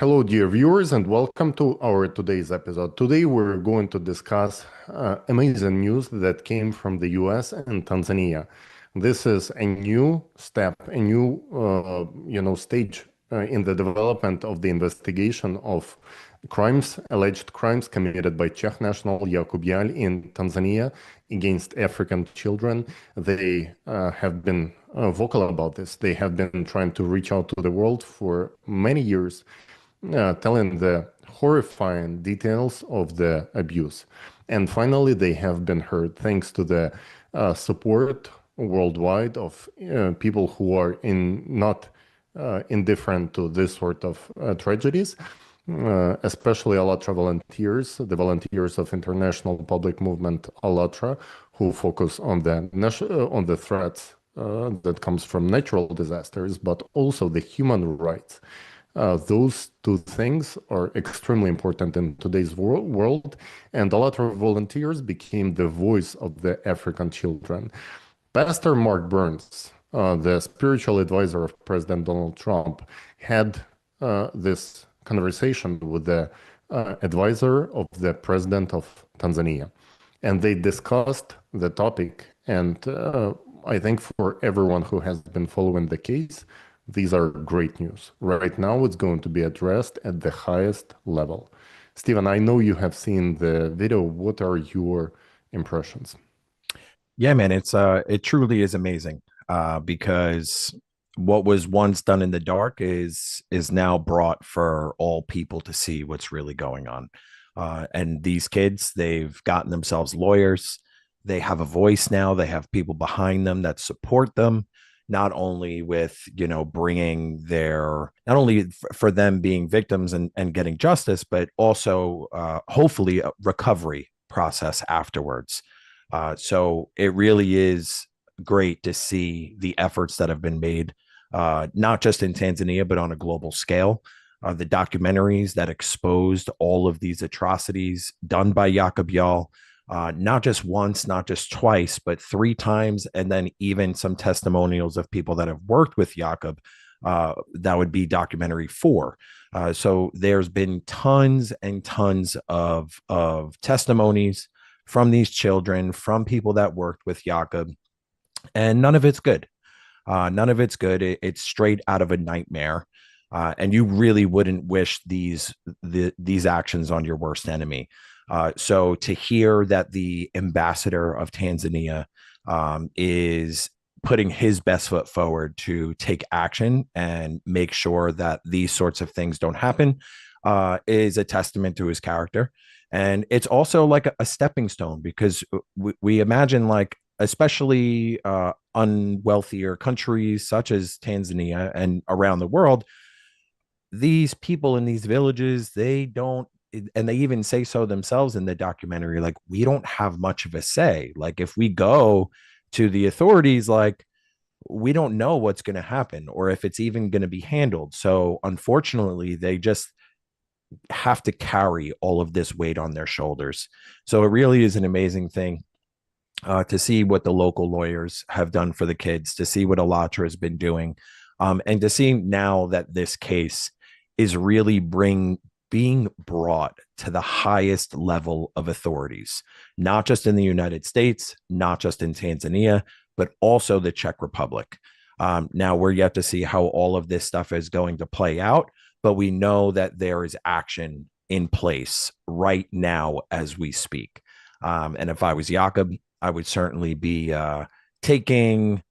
Hello, dear viewers, and welcome to our today's episode. Today, we're going to discuss amazing news that came from the US and Tanzania. This is a new step, a new, stage in the development of the investigation of alleged crimes committed by Czech national Jakub Jahl in Tanzania against African children. They have been vocal about this. They have been trying to reach out to the world for many years, telling the horrifying details of the abuse. And finally, they have been heard thanks to the support worldwide of people who are not indifferent to this sort of tragedies, especially ALLATRA volunteers, the volunteers of International Public Movement ALLATRA, who focus on the threats that comes from natural disasters, but also the human rights. Those two things are extremely important in today's world, and ALLATRA volunteers became the voice of the African children. Pastor Mark Burns, the spiritual advisor of President Donald Trump, had this conversation with the advisor of the President of Tanzania, and they discussed the topic. And I think for everyone who has been following the case, these are great news. Right now, it's going to be addressed at the highest level. Stephen, I know you have seen the video. What are your impressions? Yeah, man, it truly is amazing because what was once done in the dark is now brought for all people to see what's really going on. And these kids, they've gotten themselves lawyers. They have a voice now. They have people behind them that support them, not only with, bringing not only for them being victims and getting justice, but also hopefully a recovery process afterwards. So it really is great to see the efforts that have been made, not just in Tanzania, but on a global scale. The documentaries that exposed all of these atrocities done by Jakub Jahl, not just once, not just twice, but 3 times, and then even some testimonials of people that have worked with Jakub. That would be documentary 4. So there's been tons and tons of testimonies from these children, from people that worked with Jakub, and none of it's good. None of it's good. It's straight out of a nightmare. And you really wouldn't wish these actions on your worst enemy. So to hear that the ambassador of Tanzania is putting his best foot forward to take action and make sure that these sorts of things don't happen is a testament to his character. And it's also like a stepping stone, because we imagine, like, especially unwealthier countries such as Tanzania and around the world, these people in these villages, they don't, and they even say so themselves in the documentary, like, we don't have much of a say. Like, if we go to the authorities, like, we don't know what's going to happen or if it's even going to be handled. So unfortunately, they just have to carry all of this weight on their shoulders. So it really is an amazing thing to see what the local lawyers have done for the kids, to see what ALLATRA has been doing, and to see now that this case is really being brought to the highest level of authorities, not just in the United States, not just in Tanzania, but also the Czech Republic. Now, we're yet to see how all of this stuff is going to play out, but we know that there is action in place right now as we speak. And if I was Jakub, I would certainly be taking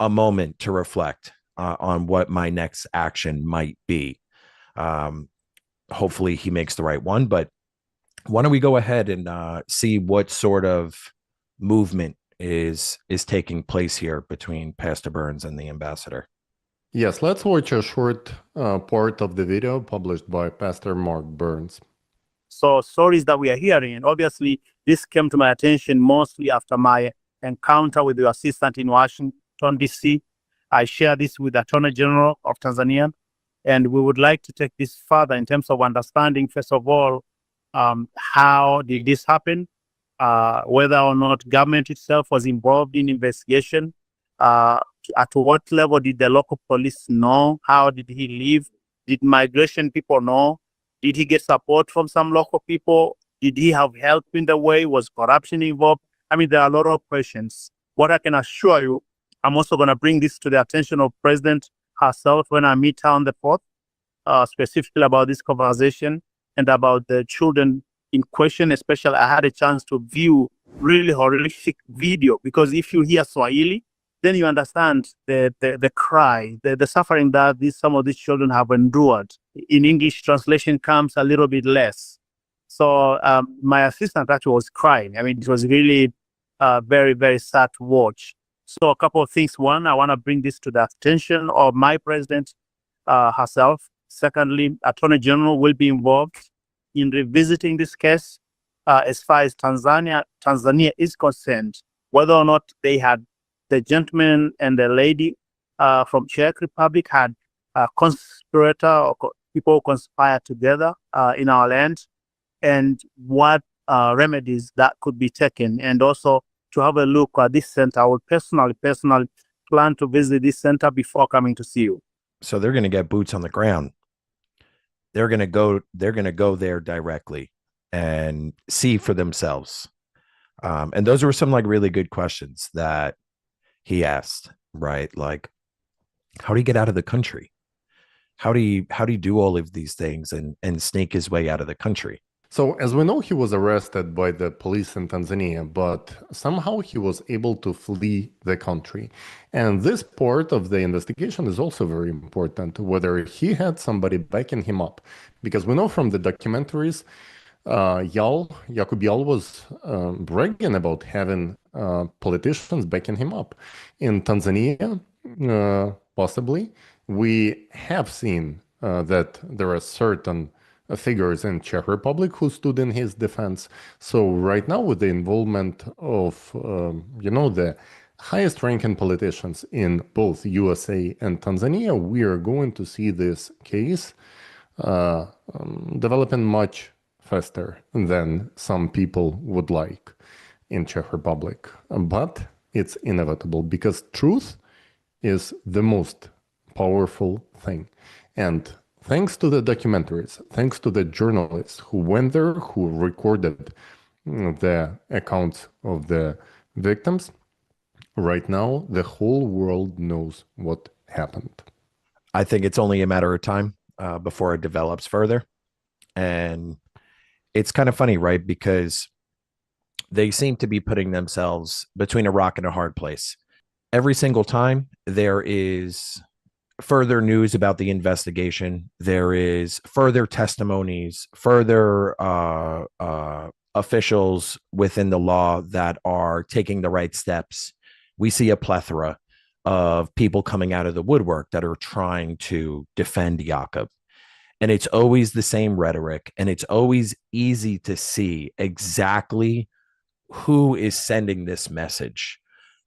a moment to reflect on what my next action might be. Hopefully he makes the right one, but why don't we go ahead and see what sort of movement is taking place here between Pastor Burns and the ambassador. Yes, let's watch a short part of the video published by Pastor Mark Burns. So stories that we are hearing, and obviously this came to my attention mostly after my encounter with your assistant in Washington, D.C. I share this with the Attorney General of Tanzania, and we would like to take this further in terms of understanding, first of all, how did this happen, whether or not government itself was involved in investigation, at what level did the local police know, how did he live Did migration people know? Did he get support from some local people? Did he have help in the way? Was corruption involved? I mean, there are a lot of questions. What I can assure you, I'm also going to bring this to the attention of President herself when I meet her on the 4th, specifically about this conversation and about the children in question. Especially, I had a chance to view really horrific video, because if you hear Swahili, then you understand the cry, the suffering that some of these children have endured. In English, translation comes a little bit less. So my assistant actually was crying. I mean, it was really very, very sad to watch. So a couple of things. One, I want to bring this to the attention of my president herself. Secondly, Attorney General will be involved in revisiting this case as far as Tanzania is concerned, whether or not they had the gentleman and the lady from Czech Republic had a conspirator or people conspired together in our land, and what remedies that could be taken. And also to have a look at this center. I would personally plan to visit this center before coming to see you. So they're going to get boots on the ground. They're going to go there directly and see for themselves. And those were some like really good questions that he asked, right? Like, how do you get out of the country? How do you do all of these things and sneak his way out of the country? So, as we know, he was arrested by the police in Tanzania, but somehow he was able to flee the country. And this part of the investigation is also very important, whether he had somebody backing him up. Because we know from the documentaries, Jakub Jahl was bragging about having politicians backing him up. In Tanzania, possibly, we have seen that there are certain figures in Czech Republic who stood in his defense. So right now, with the involvement of, the highest ranking politicians in both USA and Tanzania, we are going to see this case developing much faster than some people would like in Czech Republic. But it's inevitable, because truth is the most powerful thing. And thanks to the documentaries, thanks to the journalists who went there, who recorded the accounts of the victims, right now the whole world knows what happened. I think it's only a matter of time before it develops further. And it's kind of funny, right? Because they seem to be putting themselves between a rock and a hard place. Every single time there is further news about the investigation, there is further testimonies, further officials within the law that are taking the right steps. We see a plethora of people coming out of the woodwork that are trying to defend Jakub. And it's always the same rhetoric, and it's always easy to see exactly who is sending this message.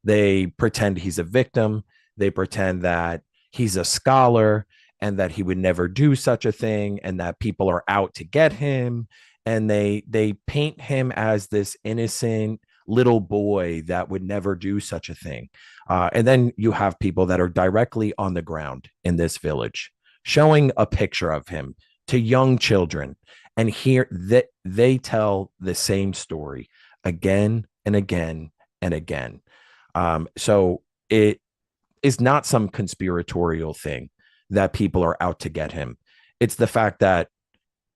They pretend he's a victim. They pretend that he's a scholar and that he would never do such a thing, and that people are out to get him. And they paint him as this innocent little boy that would never do such a thing. And then you have people that are directly on the ground in this village, showing a picture of him to young children. And here they tell the same story again and again and again. So it is not some conspiratorial thing that people are out to get him. It's the fact that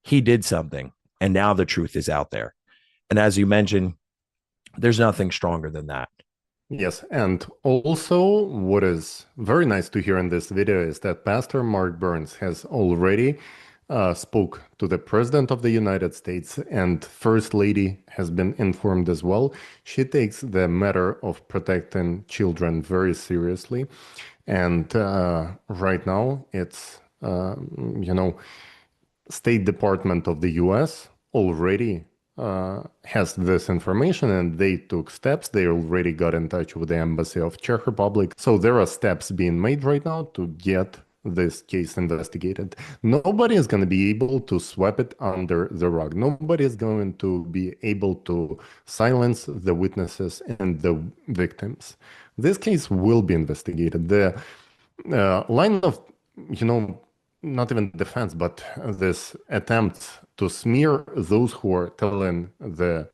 he did something, and now the truth is out there. And as you mentioned, there's nothing stronger than that. Yes, and also what is very nice to hear in this video is that Pastor Mark Burns has already spoke to the President of the United States, and First Lady has been informed as well. She takes the matter of protecting children very seriously. And right now it's, State Department of the US already has this information, and they took steps. They already got in touch with the Embassy of Czech Republic. So there are steps being made right now to get this case investigated. Nobody is going to be able to sweep it under the rug. Nobody is going to be able to silence the witnesses and the victims. This case will be investigated. The line of, not even defense, but this attempt to smear those who are telling the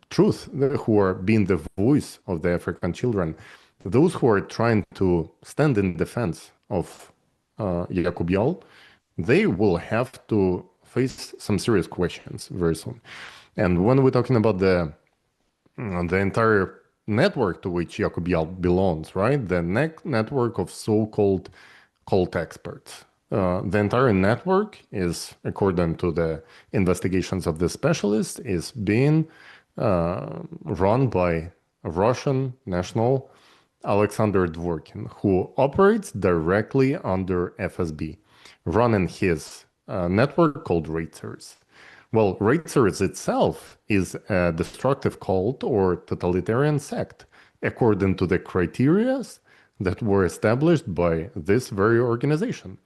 truth, who are being the voice of the African children, those who are trying to stand in defense of Jakub Jahl, they will have to face some serious questions very soon. And when we're talking about the entire network to which Jakub Jahl belongs, right? The network of so-called cult experts. The entire network is, according to the investigations of the specialists, is being run by a Russian national, Alexander Dworkin, who operates directly under FSB, running his network called Raiders. Well, Raiders itself is a destructive cult or totalitarian sect, according to the criteria that were established by this very organization.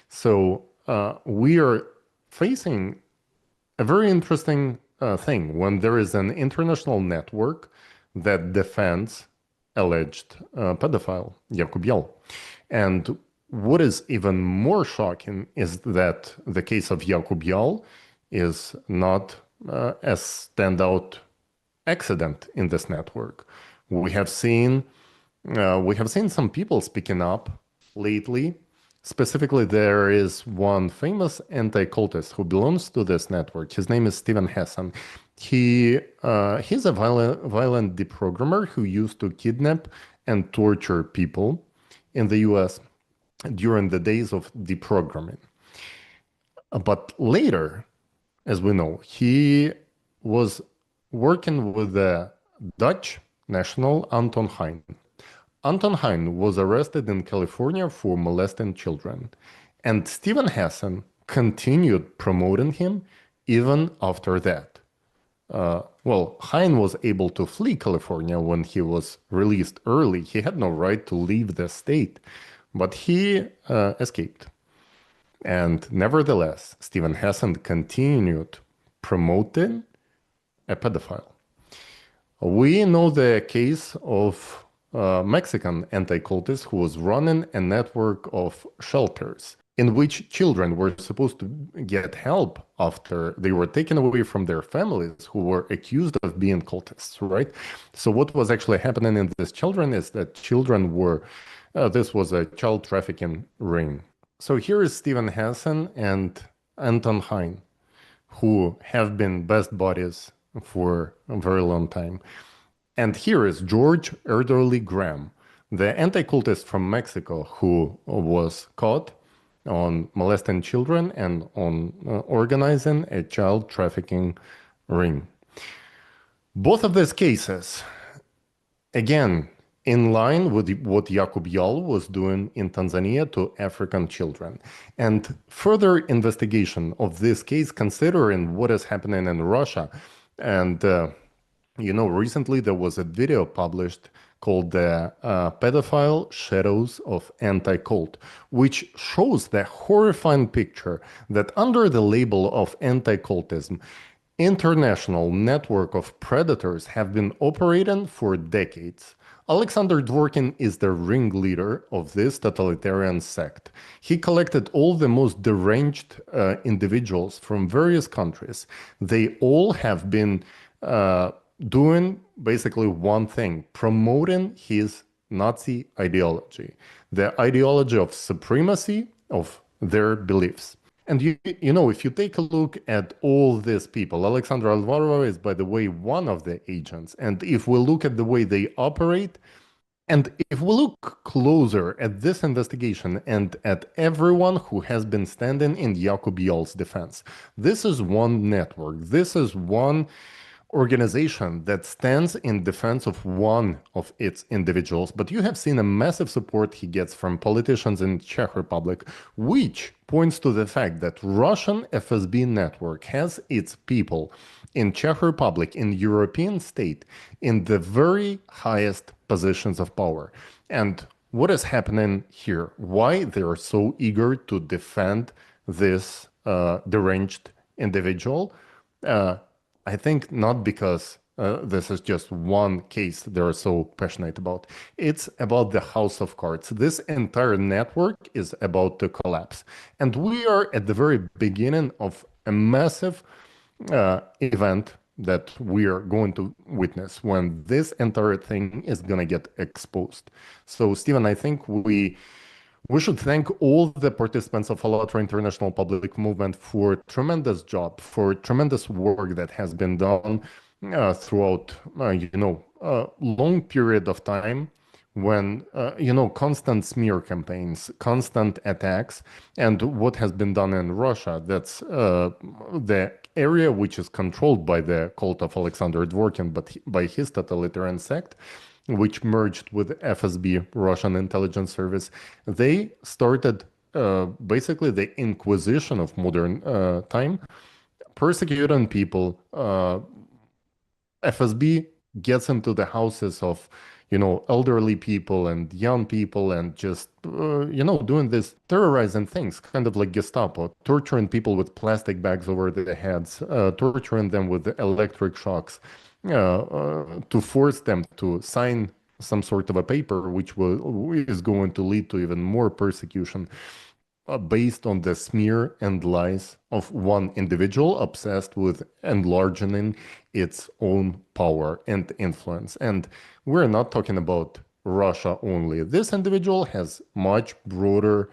So we are facing a very interesting thing when there is an international network that defends alleged pedophile Jakub Jahl. And what is even more shocking is that the case of Jakub Jahl is not a standout accident in this network. We have seen some people speaking up lately. Specifically, there is one famous anti-cultist who belongs to this network. His name is Steven Hassan. He's a violent deprogrammer who used to kidnap and torture people in the US during the days of deprogramming. But later, as we know, he was working with the Dutch national Anton Heijn. Anton Heijn was arrested in California for molesting children, and Steven Hassan continued promoting him even after that. Well, Heijn was able to flee California when he was released early. He had no right to leave the state, but he escaped. And nevertheless, Steven Hassan continued promoting a pedophile. We know the case of a Mexican anti-cultist who was running a network of shelters in which children were supposed to get help after they were taken away from their families who were accused of being cultists, right? So what was actually happening in these children is that children were, this was a child trafficking ring. So here is Steven Hassan and Anton Heijn, who have been best buddies for a very long time. And here is George Elderly Graham, the anti-cultist from Mexico who was caught on molesting children and on organizing a child trafficking ring. Both of these cases, again, in line with what Jakub Jahl was doing in Tanzania to African children. And further investigation of this case, considering what is happening in Russia. And, recently there was a video published called the Pedophile Shadows of Anti-Cult, which shows the horrifying picture that under the label of anti-cultism, international network of predators have been operating for decades. Alexander Dworkin is the ringleader of this totalitarian sect. He collected all the most deranged individuals from various countries. They all have been doing basically one thing, promoting his Nazi ideology, the ideology of supremacy of their beliefs. And if you take a look at all these people, Alexander Alvaro is, by the way, one of the agents. And if we look at the way they operate, and if we look closer at this investigation and at everyone who has been standing in Jakub Jahl's defense, this is one network. This is one organization that stands in defense of one of its individuals. But you have seen a massive support he gets from politicians in Czech Republic, which points to the fact that Russian FSB network has its people in Czech Republic, in European state, in the very highest positions of power. And what is happening here? Why they are so eager to defend this deranged individual? I think not because this is just one case they're so passionate about. It's about the house of cards. This entire network is about to collapse. And we are at the very beginning of a massive event that we are going to witness when this entire thing is going to get exposed. So, Stephen, I think we should thank all the participants of Alatra International Public Movement for tremendous job, for tremendous work that has been done throughout, long period of time when, constant smear campaigns, constant attacks, and what has been done in Russia. That's the area which is controlled by the cult of Alexander Dworkin, but by his totalitarian sect, which merged with FSB, Russian intelligence service. They started basically the inquisition of modern time, persecuting people. FSB gets into the houses of, elderly people and young people and just, doing this terrorizing things, kind of like Gestapo, torturing people with plastic bags over their heads, torturing them with electric shocks, to force them to sign some sort of a paper which is going to lead to even more persecution based on the smear and lies of one individual obsessed with enlarging its own power and influence. And we're not talking about Russia only. This individual has much broader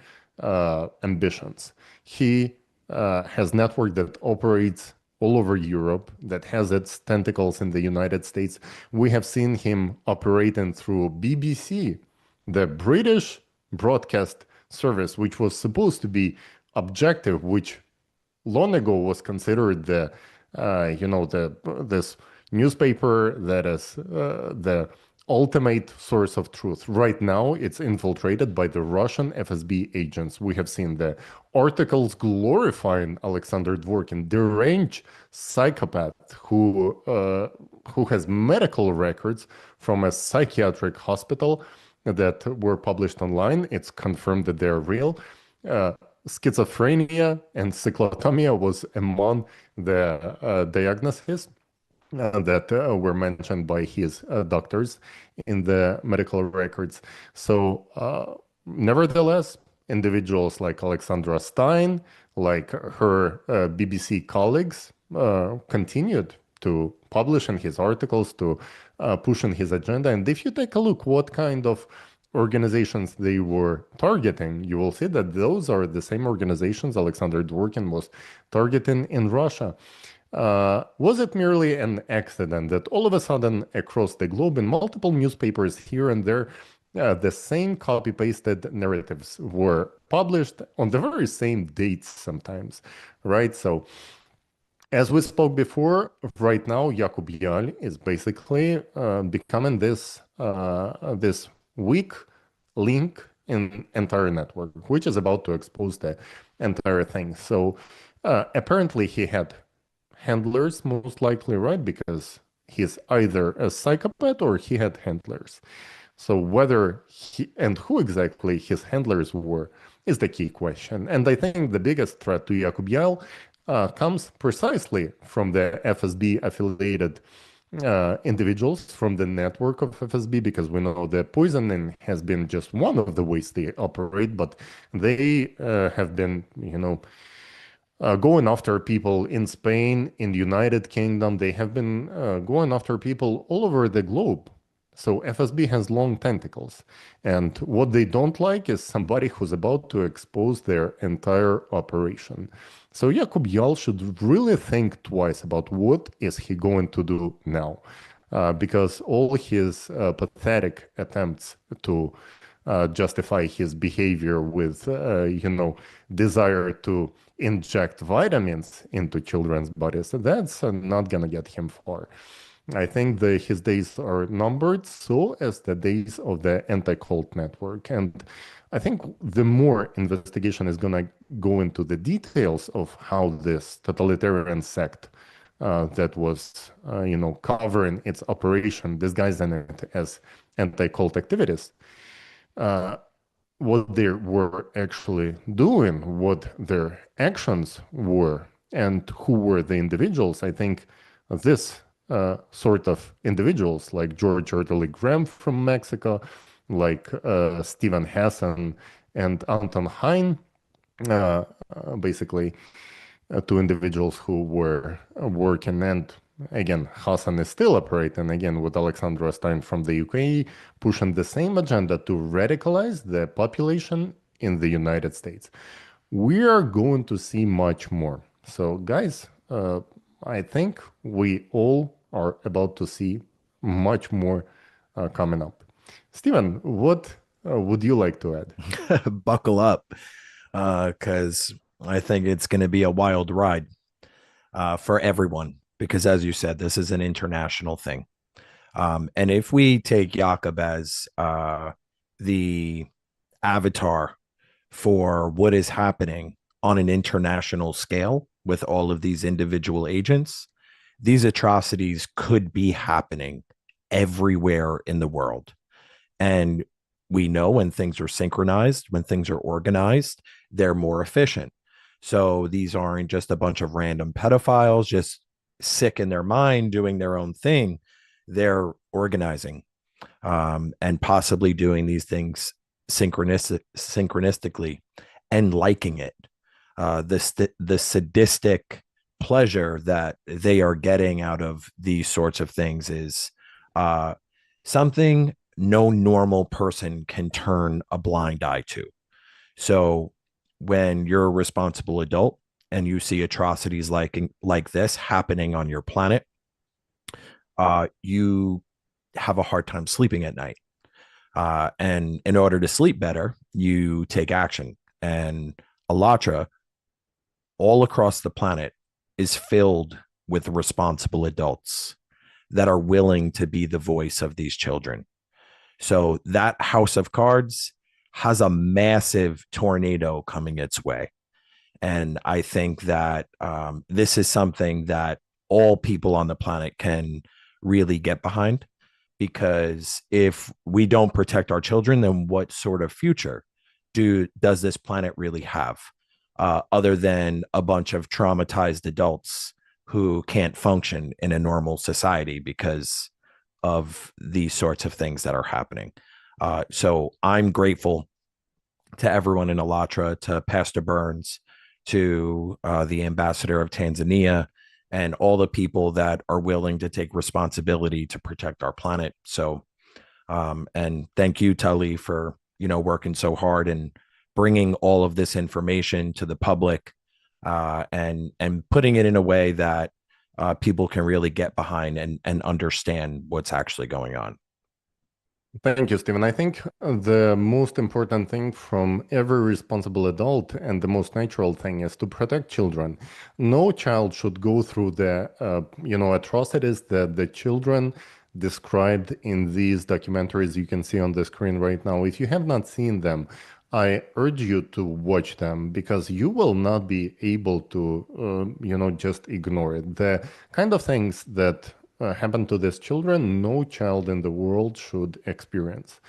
ambitions. He has network that operates all over Europe, that has its tentacles in the United States. We have seen him operating through BBC, the British broadcast service, which was supposed to be objective, which long ago was considered this newspaper that is the ultimate source of truth. Right now, it's infiltrated by the Russian FSB agents. We have seen the articles glorifying Alexander Dworkin, deranged psychopath who has medical records from a psychiatric hospital that were published online. It's confirmed that they're real. Schizophrenia and cyclothymia was among the diagnoses that were mentioned by his doctors in the medical records. So, nevertheless, individuals like Alexandra Stein, like her BBC colleagues, continued to publish in his articles, to push in his agenda. And if you take a look what kind of organizations they were targeting, you will see that those are the same organizations Alexander Dworkin was targeting in Russia. Was it merely an accident that all of a sudden across the globe in multiple newspapers here and there, the same copy-pasted narratives were published on the very same dates sometimes, right? So as we spoke before, right now, Jakub Jahl is basically becoming this weak link in entire network, which is about to expose the entire thing. So apparently he had handlers, most likely, right? Because he's either a psychopath or he had handlers. So whether he and who exactly his handlers were is the key question. And I think the biggest threat to Jakub Jahl comes precisely from the FSB affiliated individuals, from the network of FSB, because we know that poisoning has been just one of the ways they operate, but they have been, going after people in Spain, in the United Kingdom. They have been going after people all over the globe. So FSB has long tentacles. And what they don't like is somebody who's about to expose their entire operation. So Jakub Jahl should really think twice about what is he going to do now. Because all his pathetic attempts to justify his behavior with, desire to inject vitamins into children's bodies, that's not going to get him far. I think his days are numbered, so as the days of the anti-cult network. And I think the more investigation is going to go into the details of how this totalitarian sect that was, covering its operation, disguising it as anti-cult activities, what they were actually doing, what their actions were, and who were the individuals. I think this sort of individuals like George Orderly Graham from Mexico, like Stephen Hassan and Anton Hein, basically two individuals who were working, and again, Hassan is still operating, again, with Alexandra Stein from the UK, pushing the same agenda to radicalize the population in the United States. We are going to see much more. So, guys, I think we all are about to see much more coming up. Stephen, what would you like to add? Buckle up, because I think it's going to be a wild ride for everyone. Because, as you said, this is an international thing. And if we take Jakub as the avatar for what is happening on an international scale with all of these individual agents, these atrocities could be happening everywhere in the world. And we know when things are synchronized, when things are organized, they're more efficient. So these aren't just a bunch of random pedophiles just sick in their mind doing their own thing. They're organizing and possibly doing these things synchronistically and liking it. The sadistic pleasure that they are getting out of these sorts of things is something no normal person can turn a blind eye to. So when you're a responsible adult and you see atrocities like this happening on your planet, you have a hard time sleeping at night. And in order to sleep better, you take action. And Alatra, all across the planet, is filled with responsible adults that are willing to be the voice of these children. So that house of cards has a massive tornado coming its way. And I think that this is something that all people on the planet can really get behind, because if we don't protect our children, then what sort of future does this planet really have, other than a bunch of traumatized adults who can't function in a normal society because of these sorts of things that are happening. So I'm grateful to everyone in Alatra, to Pastor Burns, to the ambassador of Tanzania, and all the people that are willing to take responsibility to protect our planet. So, and thank you, Tali, for, working so hard and bringing all of this information to the public, and putting it in a way that people can really get behind and understand what's actually going on. Thank you, Stephen. I think the most important thing from every responsible adult and the most natural thing is to protect children. No child should go through the, atrocities that the children described in these documentaries you can see on the screen right now. If you have not seen them, I urge you to watch them, because you will not be able to, just ignore it. The kind of things that happen to these children, no child in the world should experience.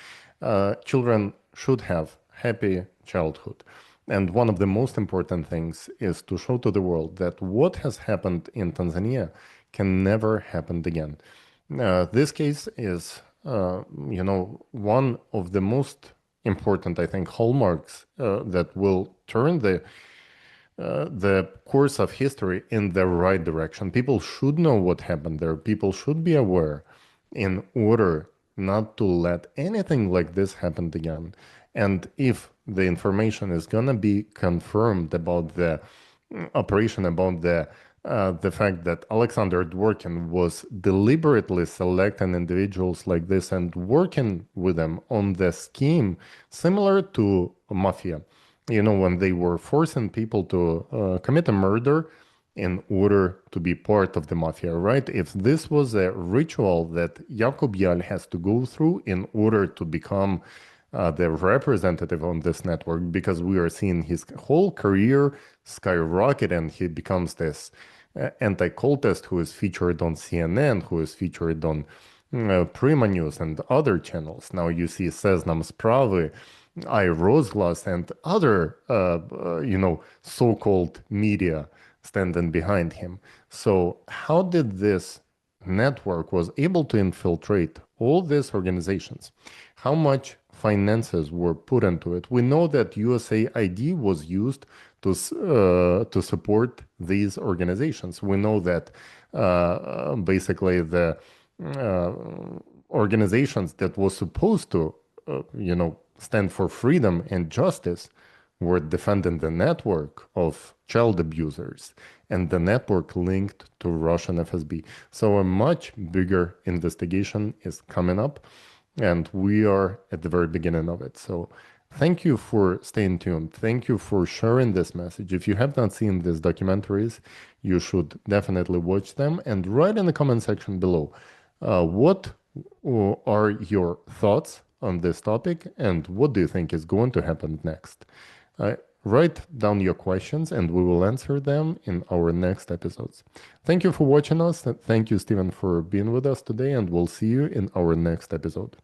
Children should have happy childhood. And one of the most important things is to show to the world that what has happened in Tanzania can never happen again. This case is, one of the most important, I think, hallmarks that will turn the course of history in the right direction. People should know what happened there. People should be aware in order not to let anything like this happen again. And if the information is going to be confirmed about the operation, about the fact that Alexander Dworkin was deliberately selecting individuals like this and working with them on the scheme similar to mafia, when they were forcing people to commit a murder in order to be part of the mafia, right? If this was a ritual that Jakub Jahl has to go through in order to become the representative on this network, because we are seeing his whole career skyrocket and he becomes this anti-cultist who is featured on CNN, who is featured on Prima News and other channels. Now you see Seznam Sprawy, iRozglas, and other, so-called media standing behind him. So how did this network was able to infiltrate all these organizations, how much finances were put into it. We know that USAID was used to support these organizations. We know that basically the organizations that were supposed to, stand for freedom and justice were defending the network of child abusers and the network linked to Russian FSB. So a much bigger investigation is coming up, and we are at the very beginning of it. So thank you for staying tuned. Thank you for sharing this message. If you have not seen these documentaries, you should definitely watch them, and write in the comment section below what are your thoughts on this topic, and what do you think is going to happen next? Write down your questions and we will answer them in our next episodes. Thank you for watching us. Thank you, Stephen, for being with us today, and we'll see you in our next episode.